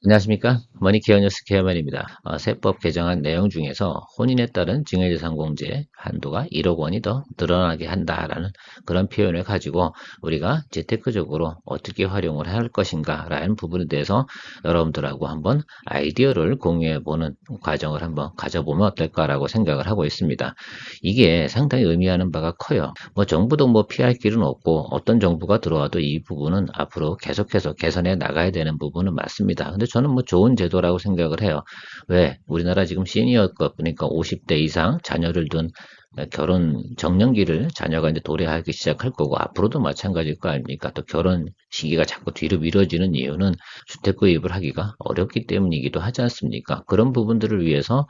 안녕하십니까? 머니케어 뉴스 케어맨입니다. 세법 개정안 내용 중에서 혼인에 따른 증여재산 공제 한도가 1억 원이 더 늘어나게 한다라는 그런 표현을 가지고 우리가 재테크적으로 어떻게 활용을 할 것인가 라는 부분에 대해서 여러분들하고 한번 아이디어를 공유해 보는 과정을 한번 가져보면 어떨까라고 생각을 하고 있습니다. 이게 상당히 의미하는 바가 커요. 정부도 피할 길은 없고 어떤 정부가 들어와도 이 부분은 앞으로 계속해서 개선해 나가야 되는 부분은 맞습니다. 근데 저는 좋은 제도라고 생각을 해요. 왜? 우리나라 지금 시니어급, 그러니까 50대 이상 자녀를 둔 결혼 정년기를 자녀가 이제 도래하기 시작할 거고 앞으로도 마찬가지일 거 아닙니까? 또 결혼 시기가 자꾸 뒤로 미뤄지는 이유는 주택 구입을 하기가 어렵기 때문이기도 하지 않습니까? 그런 부분들을 위해서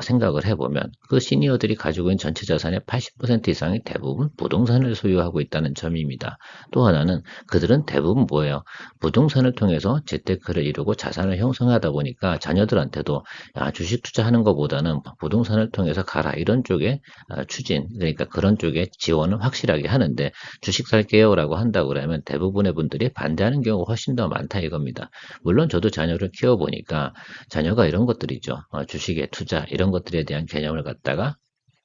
생각을 해보면 그 시니어들이 가지고 있는 전체 자산의 80% 이상이 대부분 부동산을 소유하고 있다는 점입니다. 또 하나는 그들은 대부분 뭐예요? 부동산을 통해서 재테크를 이루고 자산을 형성하다 보니까 자녀들한테도 야, 주식 투자하는 것보다는 부동산을 통해서 가라 이런 쪽에 추진, 그러니까 그런 쪽에 지원을 확실하게 하는데 주식 살게요라고 한다고 그러면 대부분의 분들이 반대하는 경우가 훨씬 더 많다 이겁니다. 물론 저도 자녀를 키워보니까 자녀가 이런 것들이죠. 주식의 투자 이런 것들에 대한 개념을 갖다가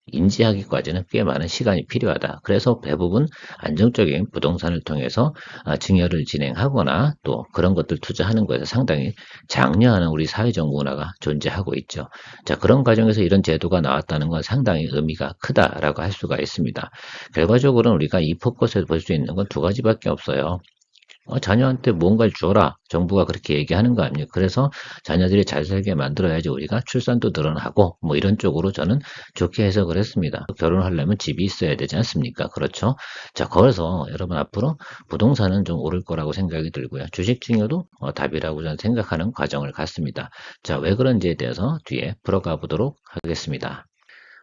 인지하기까지는 꽤 많은 시간이 필요하다. 그래서 대부분 안정적인 부동산을 통해서 증여를 진행하거나 또 그런 것들 투자하는 것에 상당히 장려하는 우리 사회적 문화가 존재하고 있죠. 자, 그런 과정에서 이런 제도가 나왔다는 건 상당히 의미가 크다라고 할 수가 있습니다. 결과적으로는 우리가 이 포커스에서 볼 수 있는 건 두 가지밖에 없어요. 자녀한테 뭔가를 줘라. 정부가 그렇게 얘기하는 거 아니에요. 그래서 자녀들이 잘 살게 만들어야지 우리가 출산도 늘어나고 이런 쪽으로 저는 좋게 해석을 했습니다. 결혼하려면 집이 있어야 되지 않습니까? 그렇죠? 자, 그래서 여러분 앞으로 부동산은 좀 오를 거라고 생각이 들고요. 주식 증여도 답이라고 저는 생각하는 과정을 갖습니다. 자, 왜 그런지에 대해서 뒤에 풀어가 보도록 하겠습니다.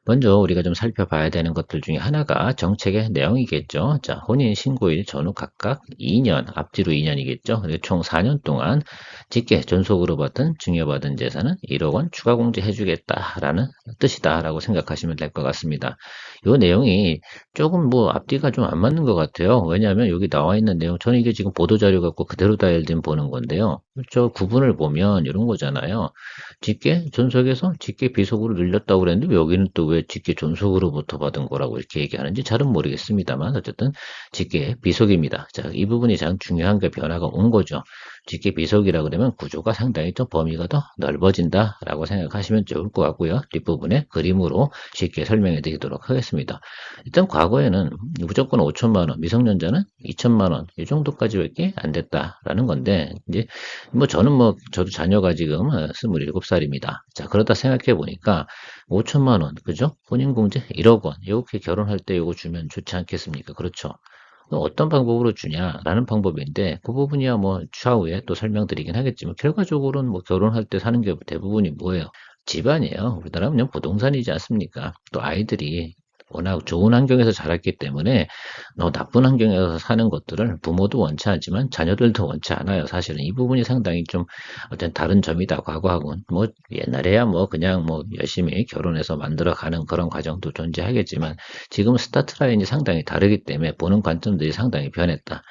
먼저 우리가 좀 살펴봐야 되는 것들 중에 하나가 정책의 내용이겠죠. 자, 혼인 신고일 전후 각각 2년, 앞뒤로 2년이겠죠. 총 4년 동안 직계 존속으로 받은 증여받은 재산은 1억 원 추가 공제해주겠다라는 뜻이다라고 생각하시면 될 것 같습니다. 이 내용이 조금 앞뒤가 좀 안 맞는 것 같아요. 왜냐하면 여기 나와 있는 내용, 저는 이게 지금 보도자료 갖고 그대로 다일된 보는 건데요. 저 구분을 보면 이런 거잖아요. 직계 존속에서 직계 비속으로 늘렸다고 그랬는데 여기는 또 왜 직계 존속으로부터 받은 거라고 이렇게 얘기하는지 잘은 모르겠습니다만 어쨌든 직계 비속입니다. 자, 이 부분이 가장 중요한 게 변화가 온 거죠. 직계 비속이라 그러면 구조가 상당히 좀 범위가 더 넓어진다라고 생각하시면 좋을 것 같고요. 뒷부분에 그림으로 쉽게 설명해 드리도록 하겠습니다. 일단 과거에는 무조건 5천만 원, 미성년자는 2천만 원 이 정도까지밖에 안 됐다라는 건데 이제 저는 저도 자녀가 지금 27살입니다. 자, 그러다 생각해 보니까 5천만 원, 그죠? 혼인공제 1억 원, 이렇게 결혼할 때 이거 주면 좋지 않겠습니까? 그렇죠? 어떤 방법으로 주냐라는 방법인데 그 부분이야 추후에 또 설명드리긴 하겠지만 결과적으로는 결혼할 때 사는 게 대부분이 뭐예요? 집안이에요. 우리나라는 그냥 부동산이지 않습니까? 또 아이들이 워낙 좋은 환경에서 자랐기 때문에 나쁜 환경에서 사는 것들을 부모도 원치 않지만 자녀들도 원치 않아요. 사실은 이 부분이 상당히 좀 어떤 다른 점이다. 과거하고는 옛날에야 그냥 열심히 결혼해서 만들어가는 그런 과정도 존재하겠지만 지금 스타트 라인이 상당히 다르기 때문에 보는 관점들이 상당히 변했다.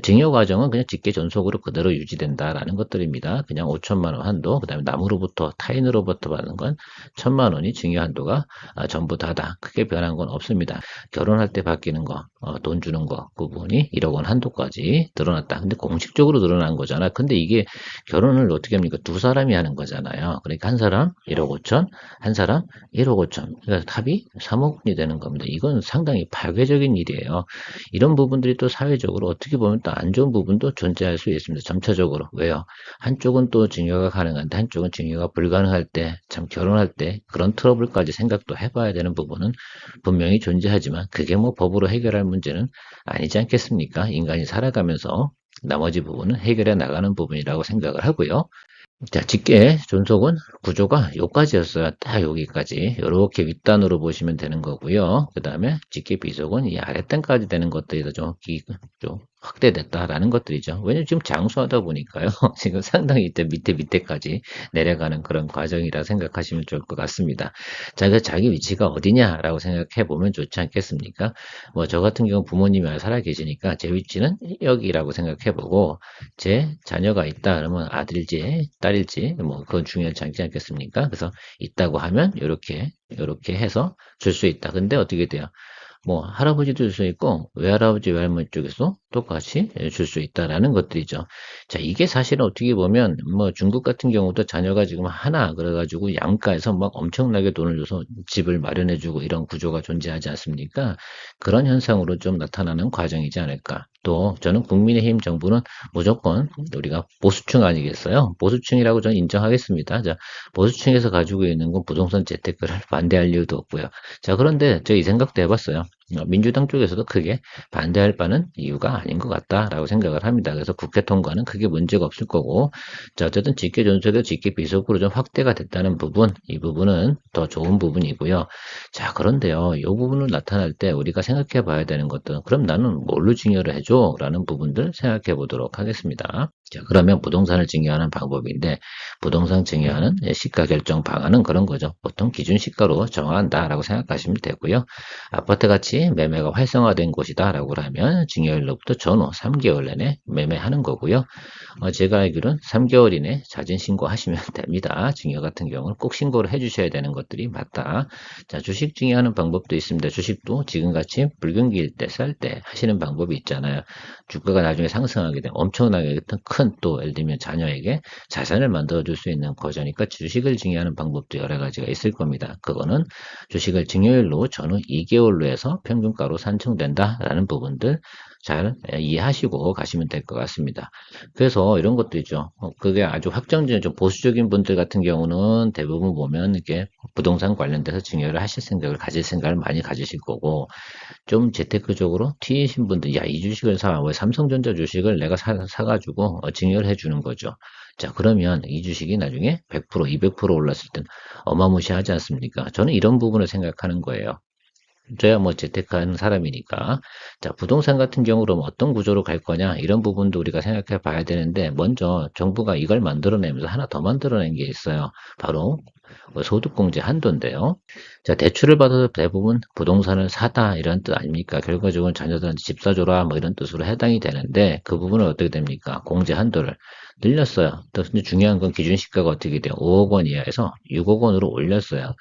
증여 과정은 그냥 직계 존속으로 그대로 유지된다라는 것들입니다. 그냥 5천만 원 한도, 그다음에 남으로부터 타인으로부터 받는 건 1천만 원이 증여 한도가 전부 다다. 크게 변한 건 없습니다. 결혼할 때 바뀌는 거, 돈 주는 거, 그 부분이 1억 원 한도까지 늘어났다. 근데 공식적으로 늘어난 거잖아. 근데 이게 결혼을 어떻게 합니까? 두 사람이 하는 거잖아요. 그러니까 한 사람 1억 5천, 한 사람 1억 5천. 그러니까 합이 3억 원이 되는 겁니다. 이건 상당히 파괴적인 일이에요. 이런 부분들이 또 사회적으로 어떻게 보면 또 안 좋은 부분도 존재할 수 있습니다. 점차적으로. 왜요? 한쪽은 또 증여가 가능한데 한쪽은 증여가 불가능할 때, 참 결혼할 때 그런 트러블까지 생각도 해봐야 되는 부분은 분명히 존재하지만 그게 법으로 해결할 문제는 아니지 않겠습니까? 인간이 살아가면서 나머지 부분은 해결해 나가는 부분이라고 생각을 하고요. 자, 직계 존속은 구조가 요까지였어요. 딱 여기까지. 요렇게 윗단으로 보시면 되는 거고요. 그 다음에 직계 비속은 이 아랫단까지 되는 것들이 좀 확대됐다라는 것들이죠. 왜냐면 지금 장수하다 보니까요. 지금 상당히 이때 밑에까지 내려가는 그런 과정이라 생각하시면 좋을 것 같습니다. 자기가 자기 위치가 어디냐라고 생각해 보면 좋지 않겠습니까? 뭐 저 같은 경우 부모님이 살아 계시니까 제 위치는 여기라고 생각해 보고 제 자녀가 있다 그러면 아들일지 딸일지 뭐 그건 중요하지 않지 않겠습니까? 그래서 있다고 하면 요렇게 해서 줄 수 있다. 근데 어떻게 돼요? 뭐 할아버지도 줄 수 있고 외할아버지 외할머니 쪽에서 똑같이 줄 수 있다라는 것들이죠. 자, 이게 사실은 어떻게 보면 뭐 중국 같은 경우도 자녀가 지금 하나 그래가지고 양가에서 막 엄청나게 돈을 줘서 집을 마련해주고 이런 구조가 존재하지 않습니까? 그런 현상으로 좀 나타나는 과정이지 않을까. 또 저는 국민의힘 정부는 무조건 우리가 보수층 아니겠어요? 보수층이라고 저는 인정하겠습니다. 자, 보수층에서 가지고 있는 건 부동산 재테크를 반대할 이유도 없고요. 자, 그런데 저 이 생각도 해봤어요. 민주당 쪽에서도 크게 반대할 바는 이유가 아닌 것 같다라고 생각을 합니다. 그래서 국회 통과는 크게 문제가 없을 거고, 자, 어쨌든 직계 존속에서 직계 비속으로 좀 확대가 됐다는 부분, 이 부분은 더 좋은 부분이고요. 자, 그런데요, 이 부분을 나타날 때 우리가 생각해 봐야 되는 것들은, 그럼 나는 뭘로 증여를 해줘? 라는 부분들 생각해 보도록 하겠습니다. 자, 그러면 부동산을 증여하는 방법인데, 부동산 증여하는 시가 결정 방안은 그런 거죠. 보통 기준 시가로 정한다라고 생각하시면 되고요. 아파트 같이 매매가 활성화된 곳이다라고 하면 증여일로부터 전후 3개월 내내 매매하는 거고요. 제가 알기로는 3개월 이내 자진 신고하시면 됩니다. 증여 같은 경우는 꼭 신고를 해주셔야 되는 것들이 맞다. 자, 주식 증여하는 방법도 있습니다. 주식도 지금같이 불경기일 때, 쌀 때 하시는 방법이 있잖아요. 주가가 나중에 상승하게 되면 엄청나게 큰 또 예를 들면 자녀에게 자산을 만들어줄 수 있는 거저니까 주식을 증여하는 방법도 여러 가지가 있을 겁니다. 그거는 주식을 증여일로 전후 2개월로 해서 평균가로 산정된다라는 부분들 잘 이해하시고 가시면 될 것 같습니다. 그래서 이런 것도 있죠. 그게 아주 확정적인 좀 보수적인 분들 같은 경우는 대부분 보면 이렇게 부동산 관련돼서 증여를 하실 생각을 가질 생각을 많이 가지실 거고 좀 재테크적으로 튀신 분들, 야, 이 주식을 왜 삼성전자 주식을 내가 사가지고 증여를 해주는 거죠. 자, 그러면 이 주식이 나중에 100%, 200% 올랐을 땐 어마무시하지 않습니까? 저는 이런 부분을 생각하는 거예요. 저야 뭐 재테크하는 사람이니까. 자, 부동산 같은 경우로 어떤 구조로 갈 거냐, 이런 부분도 우리가 생각해 봐야 되는데, 먼저 정부가 이걸 만들어내면서 하나 더 만들어낸 게 있어요. 바로 소득공제 한도인데요. 자, 대출을 받아도 대부분 부동산을 사다 이런 뜻 아닙니까? 결과적으로 자녀들한테 집 사줘라 뭐 이런 뜻으로 해당이 되는데 그 부분은 어떻게 됩니까? 공제 한도를 늘렸어요. 또 중요한 건 기준시가가 어떻게 돼요? 5억 원 이하에서 6억 원으로 올렸어요.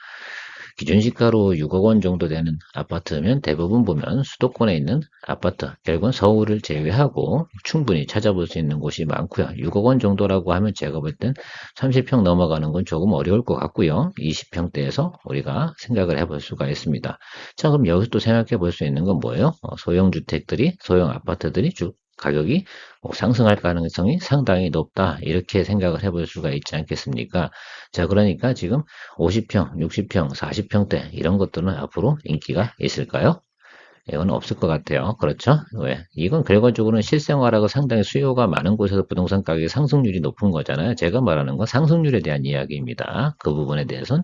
기준시가로 6억 원 정도 되는 아파트면 대부분 보면 수도권에 있는 아파트, 결국은 서울을 제외하고 충분히 찾아볼 수 있는 곳이 많고요. 6억 원 정도라고 하면 제가 볼 땐 30평 넘어가는 건 조금 어려울 것 같고요. 20평대에서 우리가 생각을 해볼 수가 있습니다. 자, 그럼 여기서 또 생각해 볼 수 있는 건 뭐예요? 소형 주택들이, 소형 아파트들이 가격이 상승할 가능성이 상당히 높다. 이렇게 생각을 해볼 수가 있지 않겠습니까? 자, 그러니까 지금 50평, 60평, 40평대 이런 것들은 앞으로 인기가 있을까요? 이건 없을 것 같아요. 그렇죠? 왜? 이건 결과적으로는 실생활하고 상당히 수요가 많은 곳에서 부동산 가격의 상승률이 높은 거잖아요. 제가 말하는 건 상승률에 대한 이야기입니다. 그 부분에 대해서는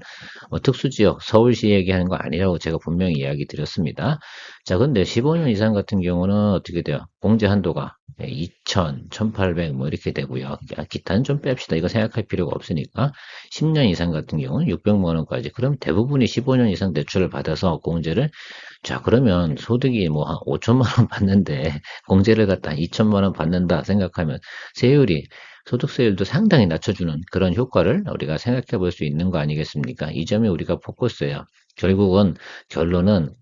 특수지역, 서울시 얘기하는 거 아니라고 제가 분명히 이야기 드렸습니다. 자, 근데 15년 이상 같은 경우는 어떻게 돼요? 공제 한도가 2,000, 1,800 뭐 이렇게 되고요. 기타는 좀 뺍시다. 이거 생각할 필요가 없으니까 10년 이상 같은 경우는 600만 원까지. 그럼 대부분이 15년 이상 대출을 받아서 공제를 자, 그러면 소득이 뭐 한 5천만 원 받는데 공제를 갖다 2천만 원 받는다 생각하면 세율이 소득세율도 상당히 낮춰주는 그런 효과를 우리가 생각해 볼 수 있는 거 아니겠습니까? 이 점이 우리가 포커스예요. 결국은 결론은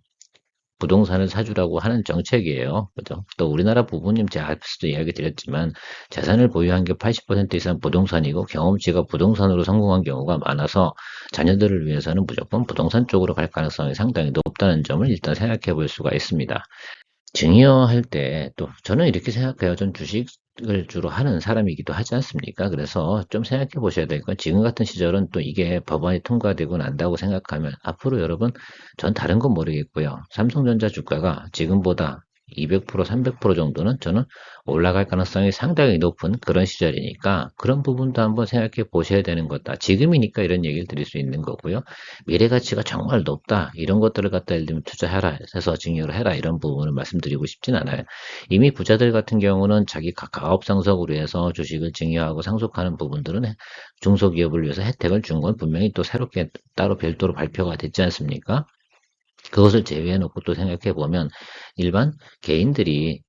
부동산을 사주라고 하는 정책이에요. 그죠? 또 우리나라 부모님 제가 앞서도 이야기 드렸지만 재산을 보유한 게 80% 이상 부동산이고 경험치가 부동산으로 성공한 경우가 많아서 자녀들을 위해서는 무조건 부동산 쪽으로 갈 가능성이 상당히 높다는 점을 일단 생각해 볼 수가 있습니다. 증여할 때 또 저는 이렇게 생각해요. 전 주식을 주로 하는 사람이기도 하지 않습니까? 그래서 좀 생각해 보셔야 될 건 지금 같은 시절은 또 이게 법안이 통과되고 난다고 생각하면 앞으로 여러분 전 다른 건 모르겠고요. 삼성전자 주가가 지금보다 200%, 300% 정도는 저는 올라갈 가능성이 상당히 높은 그런 시절이니까 그런 부분도 한번 생각해 보셔야 되는 거다. 지금이니까 이런 얘기를 드릴 수 있는 거고요. 미래 가치가 정말 높다. 이런 것들을 갖다 예를 들면 투자해라 해서 증여를 해라 이런 부분을 말씀드리고 싶진 않아요. 이미 부자들 같은 경우는 자기 가업 상속으로 해서 주식을 증여하고 상속하는 부분들은 중소기업을 위해서 혜택을 준 건 분명히 또 새롭게 따로 별도로 발표가 됐지 않습니까? 그것을 제외해 놓고 또 생각해 보면 일반 개인들이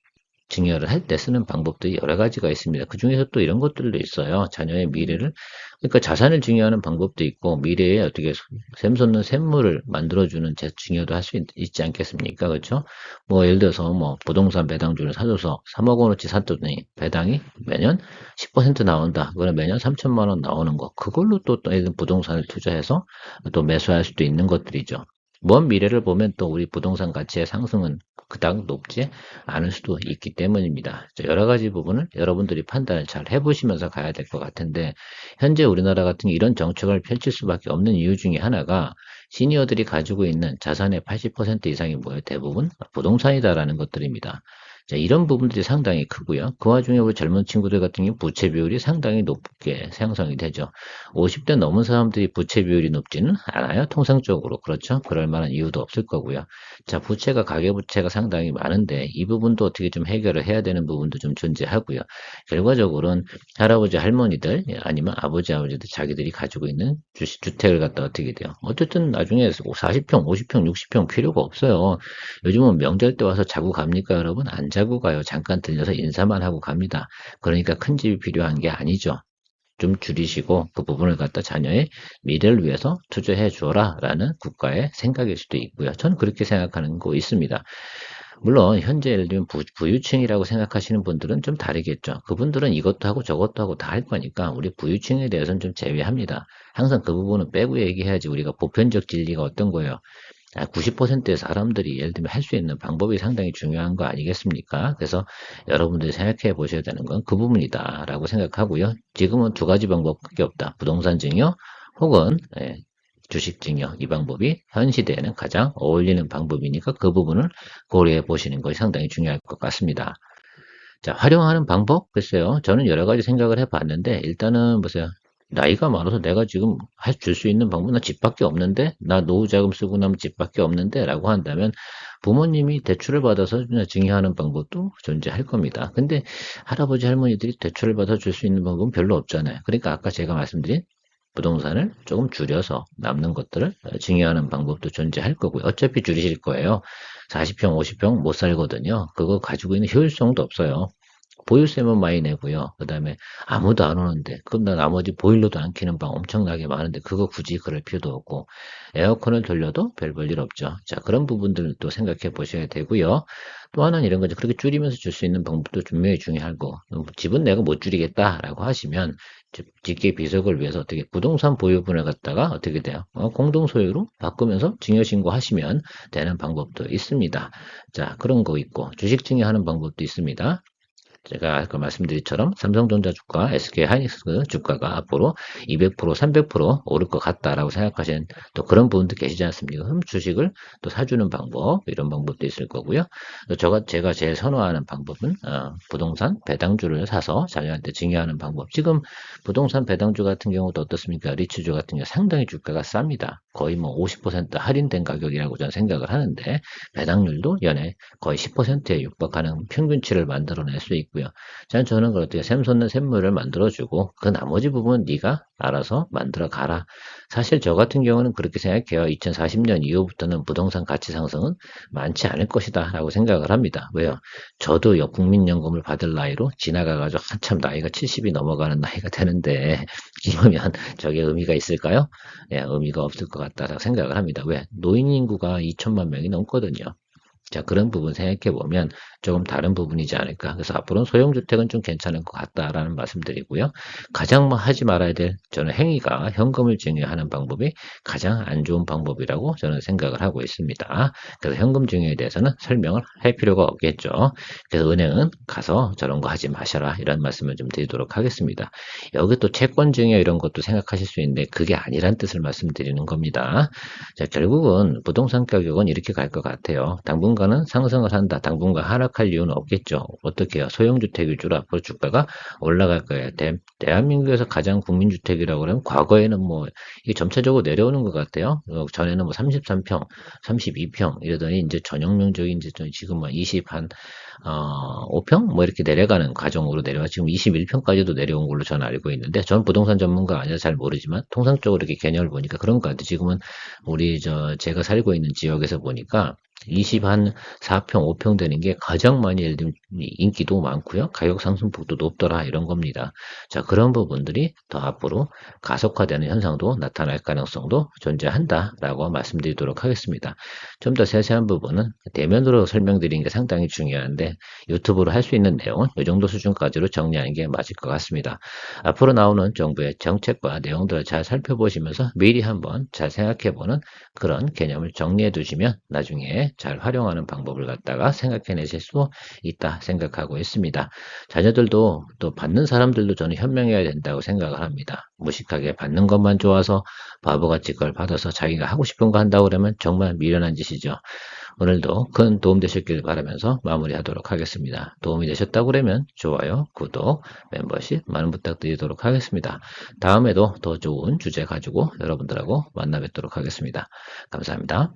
증여를 할 때 쓰는 방법들이 여러 가지가 있습니다. 그 중에서 또 이런 것들도 있어요. 자녀의 미래를, 그러니까 자산을 증여하는 방법도 있고, 미래에 어떻게 샘솟는 샘물을 만들어주는 증여도 할 수 있지 않겠습니까? 그렇죠? 뭐, 예를 들어서 뭐, 부동산 배당주를 사줘서 3억 원어치 샀더니 배당이 매년 10% 나온다. 그러면 매년 3천만 원 나오는 거. 그걸로 또 부동산을 투자해서 또 매수할 수도 있는 것들이죠. 먼 미래를 보면 또 우리 부동산 가치의 상승은 그닥 높지 않을 수도 있기 때문입니다. 여러 가지 부분을 여러분들이 판단을 잘 해보시면서 가야 될 것 같은데 현재 우리나라 같은 이런 정책을 펼칠 수밖에 없는 이유 중에 하나가 시니어들이 가지고 있는 자산의 80% 이상이 뭐예요? 대부분 부동산이다라는 것들입니다. 자, 이런 부분들이 상당히 크고요. 그 와중에 우리 젊은 친구들 같은 경우 부채 비율이 상당히 높게 형성이 되죠. 50대 넘은 사람들이 부채 비율이 높지는 않아요. 통상적으로. 그렇죠? 그럴 만한 이유도 없을 거고요. 자, 부채가 가계부채가 상당히 많은데 이 부분도 어떻게 좀 해결을 해야 되는 부분도 좀 존재하고요. 결과적으로는 할아버지 할머니들 아니면 아버지 아버지들 자기들이 가지고 있는 주택을 갖다 어떻게 돼요. 어쨌든 나중에 40평, 50평, 60평 필요가 없어요. 요즘은 명절 때 와서 자고 갑니까 여러분? 안 자고 가요. 잠깐 들려서 인사만 하고 갑니다. 그러니까 큰 집이 필요한 게 아니죠. 좀 줄이시고 그 부분을 갖다 자녀의 미래를 위해서 투자해 주어라 라는 국가의 생각일 수도 있고요. 저는 그렇게 생각하는 거 있습니다. 물론 현재 예를 들면 부유층이라고 생각하시는 분들은 좀 다르겠죠. 그분들은 이것도 하고 저것도 하고 다 할 거니까 우리 부유층에 대해서는 좀 제외합니다. 항상 그 부분은 빼고 얘기해야지 우리가 보편적 진리가 어떤 거예요. 90%의 사람들이 예를 들면 할 수 있는 방법이 상당히 중요한 거 아니겠습니까? 그래서 여러분들이 생각해 보셔야 되는 건 그 부분이다라고 생각하고요. 지금은 두 가지 방법밖에 없다. 부동산 증여 혹은 주식 증여 이 방법이 현 시대에는 가장 어울리는 방법이니까 그 부분을 고려해 보시는 것이 상당히 중요할 것 같습니다. 자, 활용하는 방법? 글쎄요. 저는 여러 가지 생각을 해봤는데, 일단은 보세요. 나이가 많아서 내가 지금 줄 수 있는 방법은 나 집밖에 없는데, 나 노후자금 쓰고 나면 집밖에 없는데, 라고 한다면, 부모님이 대출을 받아서 증여하는 방법도 존재할 겁니다. 근데 할아버지, 할머니들이 대출을 받아 줄 수 있는 방법은 별로 없잖아요. 그러니까 아까 제가 말씀드린 부동산을 조금 줄여서 남는 것들을 증여하는 방법도 존재할 거고요. 어차피 줄이실 거예요. 40평, 50평 못 살거든요. 그거 가지고 있는 효율성도 없어요. 보유세만 많이 내고요. 그 다음에 아무도 안 오는데, 그럼 나 나머지 보일러도 안 켜는 방 엄청나게 많은데, 그거 굳이 그럴 필요도 없고, 에어컨을 돌려도 별 볼 일 없죠. 자, 그런 부분들도 생각해 보셔야 되고요. 또 하나는 이런 거죠. 그렇게 줄이면서 줄 수 있는 방법도 분명히 중요하고, 집은 내가 못 줄이겠다라고 하시면, 직계 비석을 위해서 어떻게 부동산 보유분을 갖다가 어떻게 돼요? 공동 소유로 바꾸면서 증여 신고하시면 되는 방법도 있습니다. 자, 그런 거 있고, 주식 증여하는 방법도 있습니다. 제가 아까 말씀드린처럼 삼성전자 주가, SK하이닉스 주가가 앞으로 200%, 300% 오를 것 같다라고 생각하시는 또 그런 분도 계시지 않습니까? 그럼 주식을 또 사주는 방법, 이런 방법도 있을 거고요. 제가 제일 선호하는 방법은 부동산 배당주를 사서 자녀한테 증여하는 방법. 지금 부동산 배당주 같은 경우도 어떻습니까? 리츠주 같은 경우 상당히 주가가 쌉니다. 거의 뭐 50% 할인된 가격이라고 저는 생각을 하는데 배당률도 연에 거의 10%에 육박하는 평균치를 만들어낼 수 있고요. 저는 그렇게 샘솟는 샘물을 만들어주고 그 나머지 부분은 네가 알아서 만들어 가라. 사실 저 같은 경우는 그렇게 생각해요. 2040년 이후부터는 부동산 가치 상승은 많지 않을 것이다 라고 생각을 합니다. 왜요? 저도 국민연금을 받을 나이로 지나가가지고 한참 나이가 70이 넘어가는 나이가 되는데 이러면 저게 의미가 있을까요? 예, 의미가 없을 것 같다고 생각을 합니다. 왜? 노인 인구가 2천만 명이 넘거든요. 자, 그런 부분 생각해 보면 조금 다른 부분이지 않을까. 그래서 앞으로는 소형주택은 좀 괜찮을 것 같다라는 말씀드리고요. 가장 뭐 하지 말아야 될 저는 행위가 현금을 증여하는 방법이 가장 안 좋은 방법이라고 저는 생각을 하고 있습니다. 그래서 현금 증여에 대해서는 설명을 할 필요가 없겠죠. 그래서 은행은 가서 저런 거 하지 마셔라 이런 말씀을 좀 드리도록 하겠습니다. 여기 또 채권 증여 이런 것도 생각하실 수 있는데 그게 아니란 뜻을 말씀드리는 겁니다. 자, 결국은 부동산 가격은 이렇게 갈 것 같아요. 당분간 당분간은 상승을 한다. 당분간 하락할 이유는 없겠죠. 어떻게 해요? 소형주택 위주로 앞으로 주가가 올라갈 거예요. 대한민국에서 가장 국민주택이라고 그러면 과거에는 뭐 이게 점차적으로 내려오는 것 같아요. 전에는 뭐 33평, 32평 이러더니 이제 전용 면적이 이제 지금 뭐 5평 뭐 이렇게 내려가는 과정으로 내려가 지금 21평까지도 내려온 걸로 저는 알고 있는데, 저는 부동산 전문가 아니라 잘 모르지만 통상적으로 이렇게 개념을 보니까 그런 것 같아요. 지금은 우리 제가 살고 있는 지역에서 보니까 4평, 5평 되는 게 가장 많이 예를 들면 인기도 많고요. 가격 상승폭도 높더라 이런 겁니다. 자, 그런 부분들이 더 앞으로 가속화되는 현상도 나타날 가능성도 존재한다라고 말씀드리도록 하겠습니다. 좀 더 세세한 부분은 대면으로 설명드리는 게 상당히 중요한데 유튜브로 할 수 있는 내용은 이 정도 수준까지로 정리하는 게 맞을 것 같습니다. 앞으로 나오는 정부의 정책과 내용들을 잘 살펴보시면서 미리 한번 잘 생각해보는 그런 개념을 정리해 두시면 나중에 잘 활용하는 방법을 갖다가 생각해내실 수 있다 생각하고 있습니다. 자녀들도 또 받는 사람들도 저는 현명해야 된다고 생각을 합니다. 무식하게 받는 것만 좋아서 바보같이 그걸 받아서 자기가 하고 싶은 거 한다고 그러면 정말 미련한 짓이죠. 오늘도 큰 도움 되셨길 바라면서 마무리하도록 하겠습니다. 도움이 되셨다고 그러면 좋아요, 구독, 멤버십 많은 부탁드리도록 하겠습니다. 다음에도 더 좋은 주제 가지고 여러분들하고 만나 뵙도록 하겠습니다. 감사합니다.